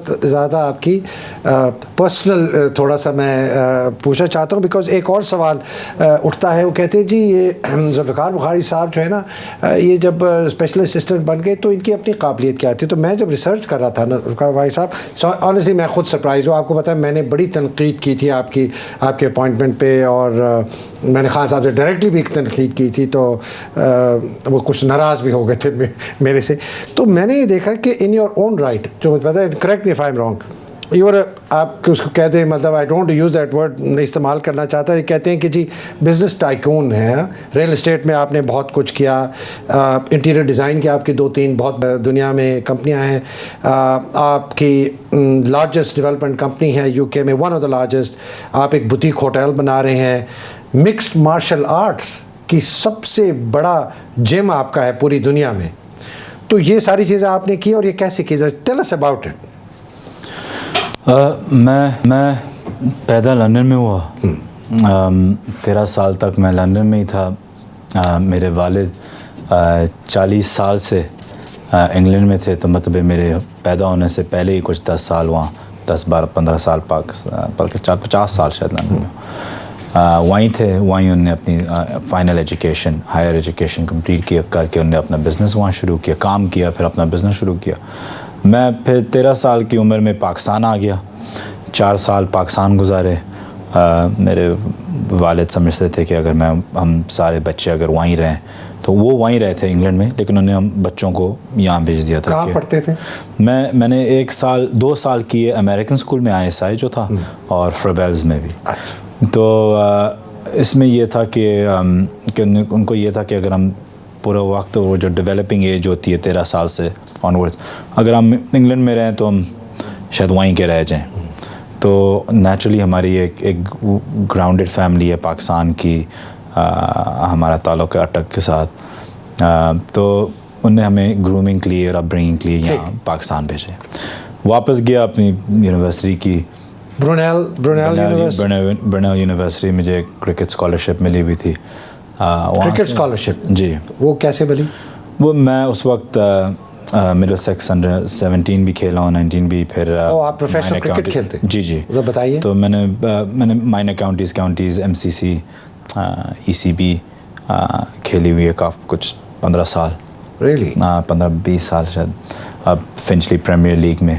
بہت زیادہ آپ کی پرسنل تھوڑا سا میں پوچھنا چاہتا ہوں، بیکاز ایک اور سوال اٹھتا ہے. وہ کہتے ہیں جی یہ ذوالفقار بخاری صاحب جو ہے نا یہ جب اسپیشل اسسٹنٹ بن گئے تو ان کی اپنی قابلیت کیا تھی. تو میں جب ریسرچ کر رہا تھا نا ذوالفقار بخاری صاحب، آنیسٹلی میں خود سرپرائز ہوں. آپ کو پتہ ہے میں نے بڑی تنقید کی تھی آپ کے اپوائنٹمنٹ پہ، اور میں نے خان صاحب سے ڈائریکٹلی بھی تنقید کی تھی، تو وہ کچھ ناراض بھی ہو گئے تھے میرے سے. تو میں نے یہ دیکھا کہ ان یور اون رائٹ، جو مجھے پتا ہے، correct me if I am wrong, your آپ اس کو کہتے ہیں، مطلب I don't use that word استعمال کرنا چاہتا ہے، کہتے ہیں کہ جی بزنس ٹائکون ہے. ریئل اسٹیٹ میں آپ نے بہت کچھ کیا، انٹیریئر ڈیزائن کی آپ کی 2-3 بہت دنیا میں کمپنیاں ہیں. آپ کی لارجسٹ ڈیولپمنٹ کمپنی ہے یو کے میں، ون آف دا لارجسٹ. آپ ایک بوتیک ہوٹل بنا رہے ہیں. مکسڈ مارشل آرٹس کی سب سے بڑا جم آپ کا ہے پوری دنیا میں. تو یہ ساری چیزیں آپ نے کی، اور یہ کیسے کی؟ Tell us about it. میں پیدا لندن میں ہوا. 13 سال تک میں لندن میں ہی تھا. میرے والد 40 سال سے انگلینڈ میں تھے، تو مطلب میرے پیدا ہونے سے پہلے ہی کچھ 10 سال وہاں، 10-12-15 سال پاکستان، بلکہ 50 سال شاید لندن میں وہیں تھے. وہیں انہوں نے اپنی final education, higher education complete کر کے انہوں نے اپنا بزنس وہاں شروع کیا، کام کیا، پھر اپنا بزنس شروع کیا. میں پھر 13 سال کی عمر میں پاکستان آ گیا. 4 سال پاکستان گزارے. میرے والد سمجھتے تھے کہ اگر ہم سارے بچے اگر وہیں رہیں، تو وہ وہیں رہے تھے انگلینڈ میں، لیکن انہوں نے ہم بچوں کو یہاں بھیج دیا تھا. کہاں پڑھتے تھے؟ میں نے 2 سال کیے امریکن اسکول میں، ISI جو تھا، اور فربیلز میں بھی. تو اس میں یہ تھا کہ ان کو یہ تھا کہ اگر ہم پورا وقت، وہ جو ڈیولپنگ ایج ہوتی ہے 13 سال سے آنورڈ، اگر ہم انگلینڈ میں رہیں تو ہم شاید وہیں کے رہ جائیں. تو نیچرلی ہماری ایک گراؤنڈڈ فیملی ہے پاکستان کی، ہمارا تعلق ہے اٹک کے ساتھ. تو ان نے ہمیں گرومنگ کے لیے اور اپ برنگنگ کے لیے یہاں پاکستان بھیجے. واپس گیا اپنی یونیورسٹی کی، برنیل یونیورسٹی. مجھے کرکٹ اسکالرشپ ملی ہوئی تھی. Cricket scholarship? جی. وہ کیسے ملی؟ وہ میں اس وقت مڈل سیکس انڈر 17 بھی کھیلا ہوں، 19 بھی. پھر آپ پروفیشنل کرکٹ کھیلتے؟ جی. بتائیے. تو میں نے مائنر کاؤنٹیز MCC ECB کھیلی ہوئی ہے کچھ 15 سال. ریئلی؟ 15-20 سال شاید. اب فنچلی پریمیئر لیگ میں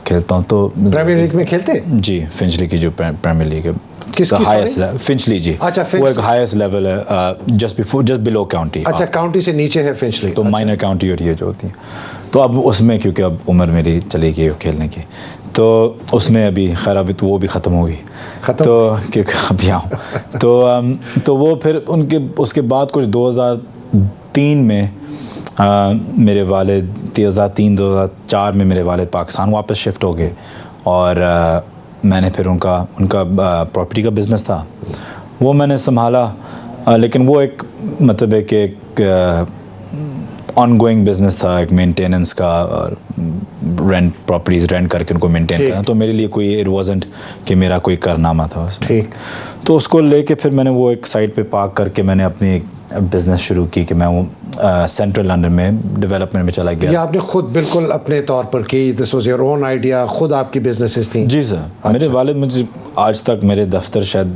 کھیلتا ہوں. تو پریمیئر لیگ میں کھیلتے؟ جی. فنچلی کی جو پریمیئر لیگ ہے، ہائیسٹ فنچلی. جی. اچھا. وہ ایک ہائیسٹ لیول ہے، جسٹ بلو کاؤنٹی. اچھا، کاؤنٹی سے نیچے ہے فنچلی. تو مائنر کاؤنٹی اور یہ جو ہوتی ہے. تو اب اس میں کیونکہ اب عمر میری چلی گئی کھیلنے کی، تو اس میں ابھی خیر ابھی تو وہ بھی ختم ہو گئی. تو کیونکہ ابھی آؤں تو وہ پھر اس کے بعد کچھ 2003 میں میرے والد 2003-2004 میں میرے والد پاکستان واپس شفٹ ہو گئے. اور میں نے پھر ان کا پراپرٹی کا بزنس تھا، وہ میں نے سنبھالا. لیکن وہ ایک مطلب ہے کہ ایک آن گوئنگ بزنس تھا، ایک مینٹیننس کا، اور پراپرٹیز رینٹ کر کے ان کو مینٹین کرنا. تو میرے لیے کوئی اٹ وازنٹ کہ میرا کوئی کارنامہ تھا اس میں. تو اس کو لے کے پھر میں نے وہ ایک سائٹ پہ پارک کر کے میں نے اپنی ایک بزنس شروع کی کہ میں وہ سینٹرل لندن میں ڈیولپمنٹ میں چلا گیا. یہ آپ نے خود بالکل اپنے طور پر کی؟ This was your own idea? خود آپ کی بزنسز تھیں؟ جی سر. میرے والد مجھے آج تک میرے دفتر شاید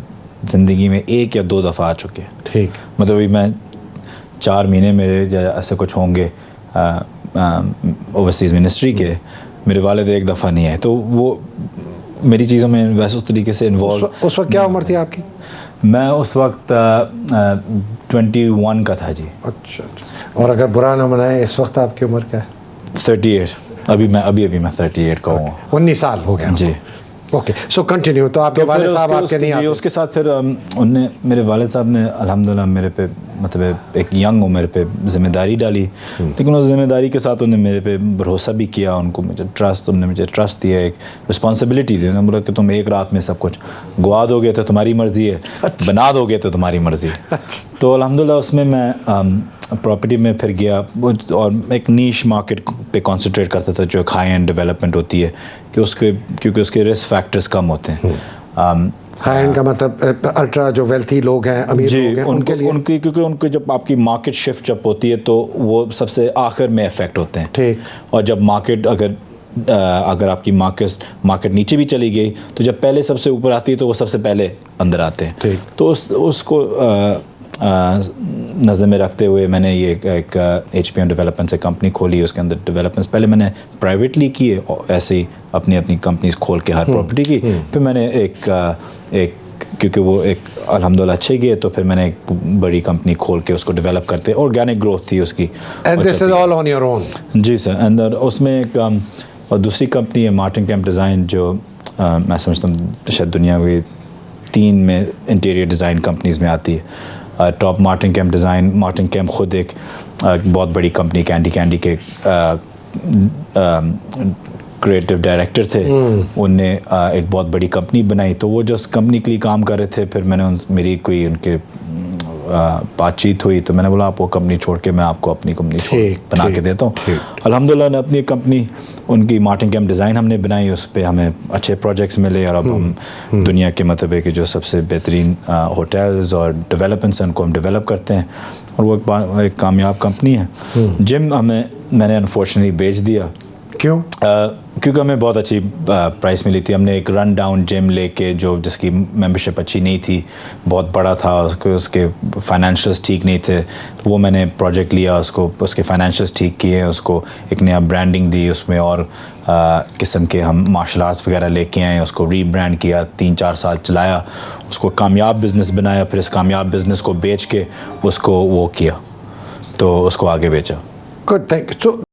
زندگی میں 1 یا 2 دفعہ آ چکے. ٹھیک. مطلب میں 4 مہینے میرے یا ایسے کچھ ہوں گے اوورسیز منسٹری کے، میرے والد 1 دفعہ نہیں آئے. تو وہ میری چیزوں میں ویسے اس طریقے سے انوالو. اس وقت کیا عمر تھی آپ کی؟ میں اس وقت 21 کا تھا. جی. اچھا. اور اگر برا نہ منائے اس وقت آپ کی عمر کیا ہے؟ 38. ابھی میں 38 کا ہوں. 19 سال ہو گیا. جی. اوکے. سو کنٹینیو. تو آپ کے والد صاحب آپ کے نہیں آتے؟ اس کے ساتھ پھر میرے والد صاحب نے الحمدللہ میرے پہ مطلب ایک ینگ عمر پہ ذمہ داری ڈالی. لیکن اس ذمہ داری کے ساتھ انہوں نے میرے پہ بھروسہ بھی کیا. ان کو انہوں نے مجھے ٹرسٹ دیا، ایک رسپانسبلٹی دی. انہوں نے بولا کہ تم ایک رات میں سب کچھ گوا دو گے تو تمہاری مرضی ہے، بنا دو گے تو تمہاری مرضی ہے. تو الحمدللہ اس میں پراپرٹی میں پھر گیا، اور ایک نیش مارکیٹ پہ کانسنٹریٹ کرتا تھا جو ایک ہائی اینڈ ڈیولپمنٹ ہوتی ہے کہ کیونکہ اس کے رسک فیکٹرز کم ہوتے ہیں. ہائی اینڈ کا مطلب الٹرا جو ویلتھی لوگ ہیں، امیر لوگ ہیں، ان کے لیے. کیونکہ ان کو جب آپ کی مارکیٹ شفٹ جب ہوتی ہے تو وہ سب سے آخر میں افیکٹ ہوتے ہیں. ٹھیک. اور جب مارکیٹ اگر اگر آپ کی مارکیٹ نیچے بھی چلی گئی تو جب پہلے سب سے اوپر آتی ہے تو وہ سب سے پہلے اندر آتے ہیں. تو اس کو نظر میں رکھتے ہوئے میں نے یہ ایک ایچ پی ایم ڈیولپمنٹ سے کمپنی کھولی. اس کے اندر ڈیولپمنٹس پہلے میں نے پرائیویٹلی کیے, ایسے ہی اپنی کمپنیز کھول کے ہر پراپرٹی کی. پھر میں نے ایک کیونکہ وہ ایک الحمدللہ اچھے گئے تو پھر میں نے ایک بڑی کمپنی کھول کے اس کو ڈیولپ کرتے, آرگینک گروتھ تھی اس کی. And this is all on your own. جی سر. اینڈ اس میں ایک اور دوسری کمپنی ہے مارٹن کیمپ ڈیزائن, جو میں سمجھتا ہوں شاید دنیا میں 3 میں انٹیریئر ڈیزائن کمپنیز میں آتی ہے. Top Martin camp design, Martin camp خود ایک بہت بڑی کمپنی, کینڈی کے کریٹو ڈائریکٹر تھے. ان نے ایک بہت بڑی کمپنی بنائی, تو وہ جو اس کمپنی کے لیے کام کر رہے تھے, پھر میں نے میری کوئی ان کے بات چیت ہوئی تو میں نے بولا آپ وہ کمپنی چھوڑ کے میں آپ کو اپنی کمپنی بنا کے دیتا ہوں. الحمدللہ نے اپنی کمپنی ان کی مارٹن کیمپ ڈیزائن ہم نے بنائی, اس پہ ہمیں اچھے پروجیکٹس ملے, اور اب ہم دنیا کے مطلب ہے کہ جو سب سے بہترین ہوٹلز اور ڈیولپمنٹس ہیں ان کو ہم ڈیولپ کرتے ہیں, اور وہ ایک کامیاب کمپنی ہے. جم میں نے انفارچونیٹلی بیچ دیا. کیوں؟ کیونکہ ہمیں بہت اچھی پرائس ملی تھی. ہم نے ایک رن ڈاؤن جم لے کے, جو جس کی ممبرشپ اچھی نہیں تھی, بہت بڑا تھا, اس کے فائنینشیلس ٹھیک نہیں تھے, وہ میں نے پروجیکٹ لیا, اس کے فائنینشیلس ٹھیک کیے, اس کو ایک نیا برانڈنگ دی, اس میں اور قسم کے ہم مارشل آرٹس وغیرہ لے کے آئے, اس کو ری برانڈ کیا, 3-4 سال چلایا, اس کو کامیاب بزنس بنایا. پھر اس کامیاب بزنس کو بیچ کے اس کو وہ کیا, تو اس کو آگے بیچا. Good, thank you. So